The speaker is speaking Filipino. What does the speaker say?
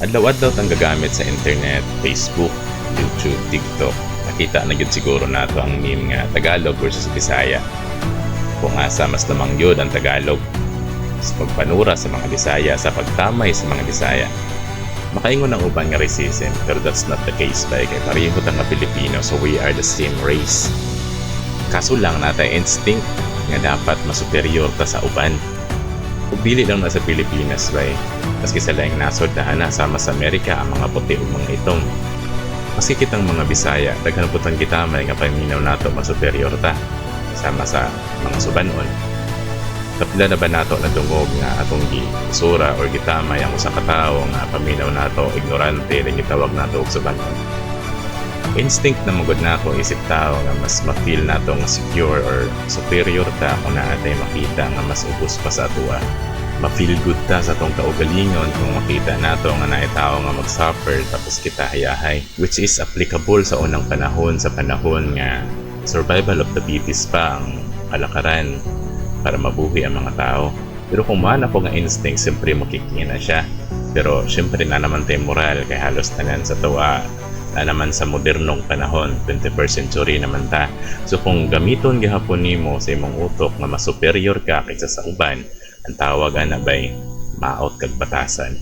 Adlaw-adlaw tang gagamit sa internet, Facebook, YouTube, TikTok. Nakita na gyud siguro nato ang meme nga Tagalog versus Bisaya. Kung asa mas lamang yun ang Tagalog sa pagpanura sa mga Bisaya, sa pagtamay sa mga Bisaya. Makaingon ang uban nga racism, pero that's not the case ba? Kay pareho tang nga Pilipino, so we are the same race. Kaso lang natay instinct nga dapat masuperior ta sa uban. Ug dili lang na sa Pilipinas ba? Maski sa laing nasod na sama sa Amerika ang mga puti ug mga itong. Maski kitang mga Bisaya, daghan putang gitamay nga paminaw nato masuperior ta sama sa mga subanon. Kapila na ba nato na dungog nga atong gisura or gitamay ang usa ka tawo nga paminaw nato ignorante ning gitawag nato og subanon. Instinct na magod nato isip tao nga mas ma-feel nato nga secure or superior ta kung naatay makita nga mas ubos pa sa atua. Ma-feel good ta sa tong kaugalingon kung makita nato nga naay tao nga mag-suffer tapos kita hayahay, which is applicable sa unang panahon, sa panahon nga survival of the fittest pa ang kalakaran para mabuhi ang mga tao. Pero kung maana ko nga instinct, siyempre makikita siya. Pero siyempre na naman tayo moral kay halos tanan sa tuwa na naman sa modernong panahon, 21st century naman ta. So kung gamiton gihapon nimo sa imong utok nga mas superior ka kaysa sa uban, ang tawag na ba'y maot kag batasan.